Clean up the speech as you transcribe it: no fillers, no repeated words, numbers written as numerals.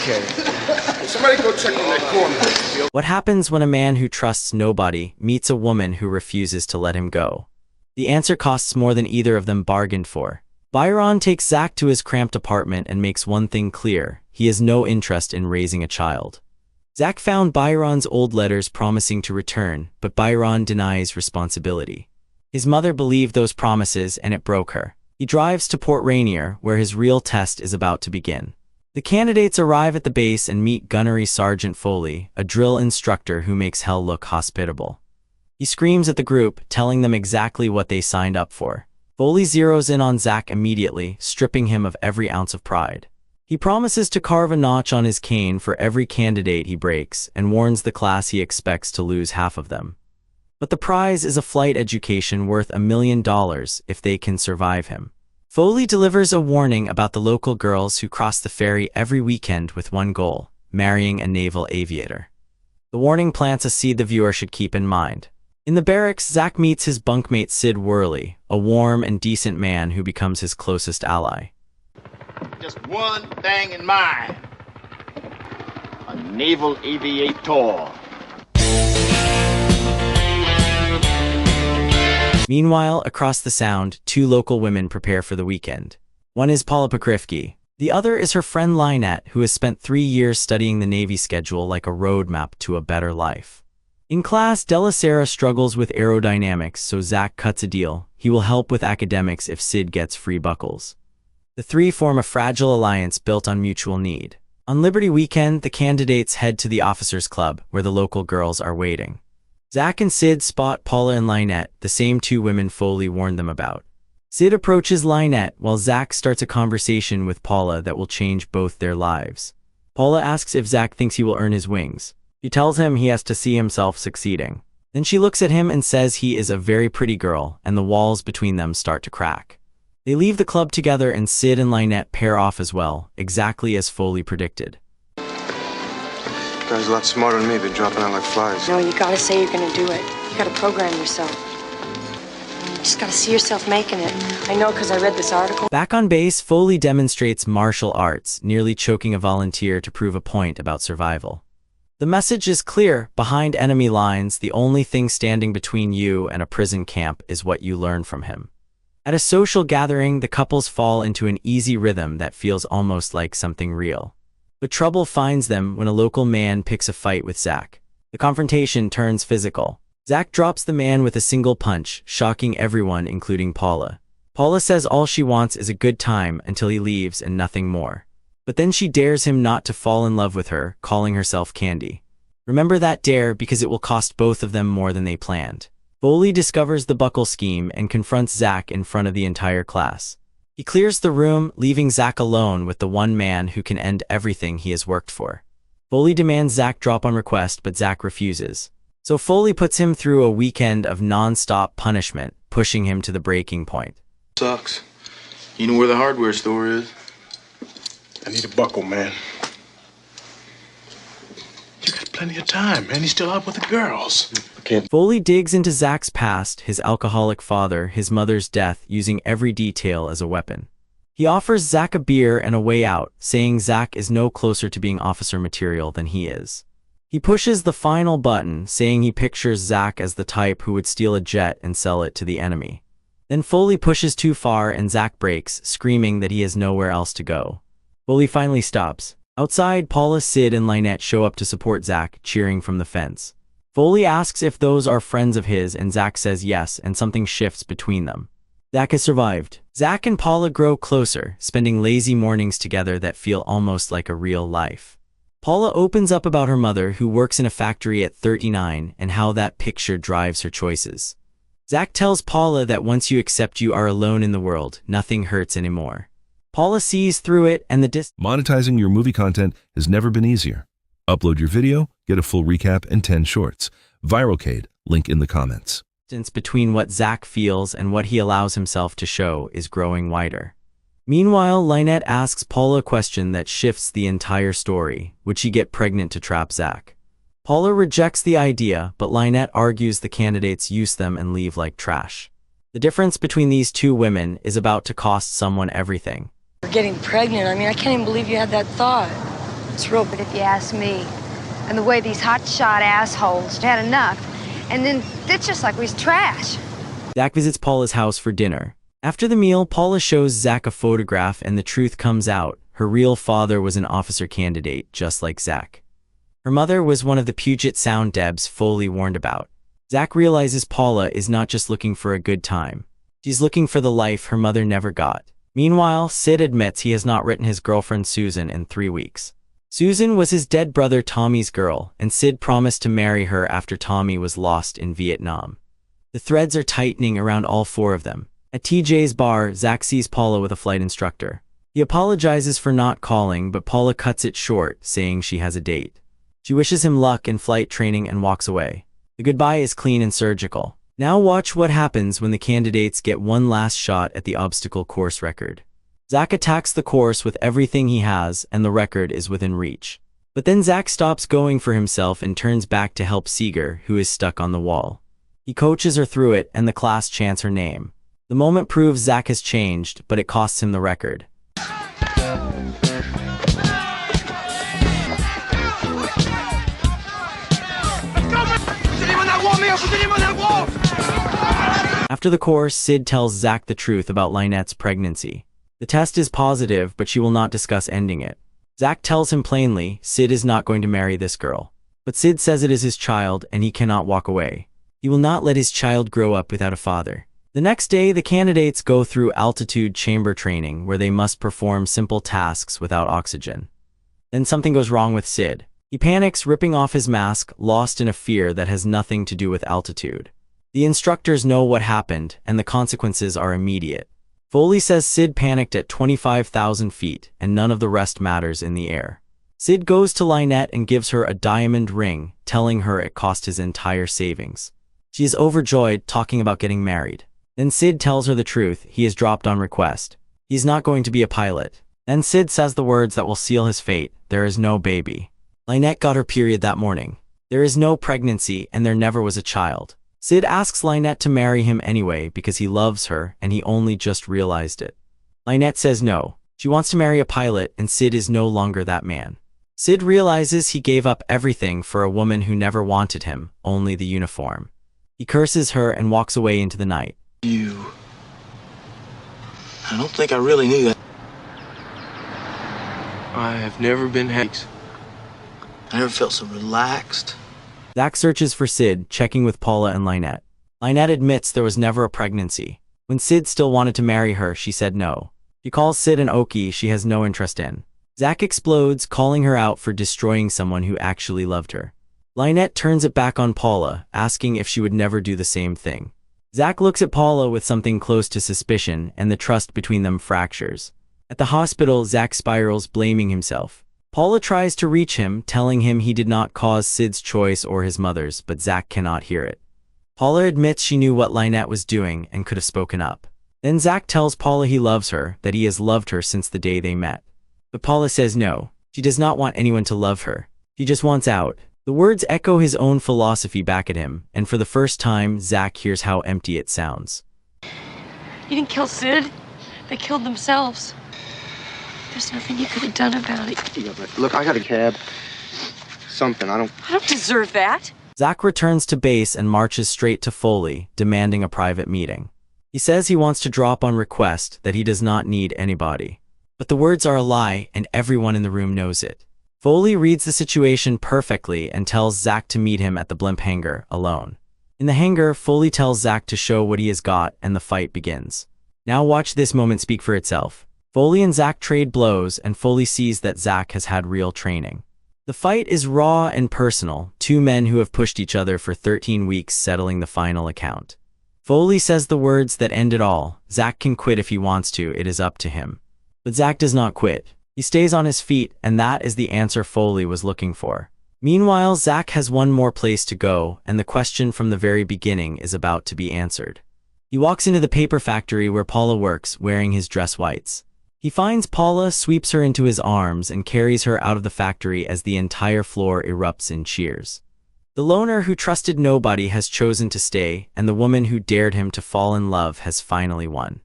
Okay. Somebody go check on that corner. What happens when a man who trusts nobody meets a woman who refuses to let him go? The answer costs more than either of them bargained for. Byron takes Zach to his cramped apartment and makes one thing clear: he has no interest in raising a child. Zach found Byron's old letters promising to return, but Byron denies responsibility. His mother believed those promises and it broke her. He drives to Port Rainier, where his real test is about to begin. The candidates arrive at the base and meet Gunnery Sergeant Foley, a drill instructor who makes hell look hospitable. He screams at the group, telling them exactly what they signed up for. Foley zeroes in on Zach immediately, stripping him of every ounce of pride. He promises to carve a notch on his cane for every candidate he breaks, and warns the class he expects to lose half of them. But the prize is a flight education worth $1 million if they can survive him. Foley delivers a warning about the local girls who cross the ferry every weekend with one goal: marrying a naval aviator. The warning plants a seed the viewer should keep in mind. In the barracks, Zach meets his bunkmate Sid Worley, a warm and decent man who becomes his closest ally. Just one thing in mind: a naval aviator. Meanwhile, across the Sound, two local women prepare for the weekend. One is Paula Pokrivki. The other is her friend Lynette, who has spent 3 years studying the Navy schedule like a roadmap to a better life. In class, Della Sera struggles with aerodynamics, so Zach cuts a deal. He will help with academics if Sid gets free buckles. The three form a fragile alliance built on mutual need. On Liberty Weekend, the candidates head to the Officers Club, where the local girls are waiting. Zach and Sid spot Paula and Lynette, the same two women Foley warned them about. Sid approaches Lynette while Zach starts a conversation with Paula that will change both their lives. Paula asks if Zach thinks he will earn his wings. She tells him he has to see himself succeeding. Then she looks at him and says he is a very pretty girl, and the walls between them start to crack. They leave the club together and Sid and Lynette pair off as well, exactly as Foley predicted. Guys a lot smarter than me, been dropping out like flies. No, you gotta say you're gonna do it. You gotta program yourself. You just gotta see yourself making it. I know, because I read this article. Back on base, Foley demonstrates martial arts, nearly choking a volunteer to prove a point about survival. The message is clear: behind enemy lines, the only thing standing between you and a prison camp is what you learn from him. At a social gathering, the couples fall into an easy rhythm that feels almost like something real. But trouble finds them when a local man picks a fight with Zach. The confrontation turns physical. Zach drops the man with a single punch, shocking everyone, including Paula. Paula says all she wants is a good time until he leaves and nothing more. But then she dares him not to fall in love with her, calling herself Candy. Remember that dare, because it will cost both of them more than they planned. Foley discovers the buckle scheme and confronts Zach in front of the entire class. He clears the room, leaving Zach alone with the one man who can end everything he has worked for. Foley demands Zach drop on request, but Zach refuses. So Foley puts him through a weekend of non-stop punishment, pushing him to the breaking point. Sucks. You know where the hardware store is? I need a buckle, man. You got plenty of time, man. He's still out with the girls. Foley digs into Zach's past, his alcoholic father, his mother's death, using every detail as a weapon. He offers Zach a beer and a way out, saying Zach is no closer to being officer material than he is. He pushes the final button, saying he pictures Zach as the type who would steal a jet and sell it to the enemy. Then Foley pushes too far and Zach breaks, screaming that he has nowhere else to go. Foley finally stops. Outside, Paula, Sid, and Lynette show up to support Zach, cheering from the fence. Foley asks if those are friends of his, and Zach says yes, and something shifts between them. Zach has survived. Zach and Paula grow closer, spending lazy mornings together that feel almost like a real life. Paula opens up about her mother, who works in a factory at 39, and how that picture drives her choices. Zach tells Paula that once you accept you are alone in the world, nothing hurts anymore. Paula sees through it, and Monetizing your movie content has never been easier. Upload your video, get a full recap and 10 shorts. ViralCade, link in the comments. Distance between what Zach feels and what he allows himself to show is growing wider. Meanwhile, Lynette asks Paula a question that shifts the entire story: would she get pregnant to trap Zach? Paula rejects the idea, but Lynette argues the candidates use them and leave like trash. The difference between these two women is about to cost someone everything. You're getting pregnant. I mean, I can't even believe you had that thought. It's real. But if you ask me, and the way these hotshot assholes had enough, and then it's just like we was trash. Zach visits Paula's house for dinner. After the meal, Paula shows Zach a photograph and the truth comes out. Her real father was an officer candidate, just like Zach. Her mother was one of the Puget Sound Debs Foley warned about. Zach realizes Paula is not just looking for a good time. She's looking for the life her mother never got. Meanwhile, Sid admits he has not written his girlfriend Susan in 3 weeks. Susan was his dead brother Tommy's girl, and Sid promised to marry her after Tommy was lost in Vietnam. The threads are tightening around all 4 of them. At TJ's bar, Zach sees Paula with a flight instructor. He apologizes for not calling, but Paula cuts it short, saying she has a date. She wishes him luck in flight training and walks away. The goodbye is clean and surgical. Now watch what happens when the candidates get one last shot at the obstacle course record. Zach attacks the course with everything he has, and the record is within reach. But then Zach stops going for himself and turns back to help Seeger, who is stuck on the wall. He coaches her through it, and the class chants her name. The moment proves Zach has changed, but it costs him the record. After the course, Sid tells Zach the truth about Lynette's pregnancy. The test is positive, but she will not discuss ending it. Zach tells him plainly, Sid is not going to marry this girl. But Sid says it is his child, and he cannot walk away. He will not let his child grow up without a father. The next day, the candidates go through altitude chamber training, where they must perform simple tasks without oxygen. Then something goes wrong with Sid. He panics, ripping off his mask, lost in a fear that has nothing to do with altitude. The instructors know what happened, and the consequences are immediate. Foley says Sid panicked at 25,000 feet, and none of the rest matters in the air. Sid goes to Lynette and gives her a diamond ring, telling her it cost his entire savings. She is overjoyed, talking about getting married. Then Sid tells her the truth, he is dropped on request. He's not going to be a pilot. Then Sid says the words that will seal his fate, there is no baby. Lynette got her period that morning. There is no pregnancy, and there never was a child. Sid asks Lynette to marry him anyway because he loves her, and he only just realized it. Lynette says no. She wants to marry a pilot, and Sid is no longer that man. Sid realizes he gave up everything for a woman who never wanted him, only the uniform. He curses her and walks away into the night. I don't think I really knew that. I have never been happy. I never felt so relaxed. Zach searches for Sid, checking with Paula and Lynette. Lynette admits there was never a pregnancy. When Sid still wanted to marry her, she said no. She calls Sid an Okie she has no interest in. Zach explodes, calling her out for destroying someone who actually loved her. Lynette turns it back on Paula, asking if she would never do the same thing. Zach looks at Paula with something close to suspicion, and the trust between them fractures. At the hospital, Zach spirals, blaming himself. Paula tries to reach him, telling him he did not cause Sid's choice or his mother's, but Zach cannot hear it. Paula admits she knew what Lynette was doing and could have spoken up. Then Zach tells Paula he loves her, that he has loved her since the day they met. But Paula says no. She does not want anyone to love her. She just wants out. The words echo his own philosophy back at him, and for the first time, Zach hears how empty it sounds. You didn't kill Sid. They killed themselves. There's nothing you could have done about it. Yeah, but look, I got a cab. Something, I don't deserve that. Zach returns to base and marches straight to Foley, demanding a private meeting. He says he wants to drop on request, that he does not need anybody. But the words are a lie, and everyone in the room knows it. Foley reads the situation perfectly and tells Zach to meet him at the blimp hangar, alone. In the hangar, Foley tells Zach to show what he has got, and the fight begins. Now watch this moment speak for itself. Foley and Zach trade blows, and Foley sees that Zach has had real training. The fight is raw and personal, 2 men who have pushed each other for 13 weeks settling the final account. Foley says the words that end it all, Zach can quit if he wants to, it is up to him. But Zach does not quit. He stays on his feet, and that is the answer Foley was looking for. Meanwhile, Zach has one more place to go, and the question from the very beginning is about to be answered. He walks into the paper factory where Paula works, wearing his dress whites. He finds Paula, sweeps her into his arms, and carries her out of the factory as the entire floor erupts in cheers. The loner who trusted nobody has chosen to stay, and the woman who dared him to fall in love has finally won.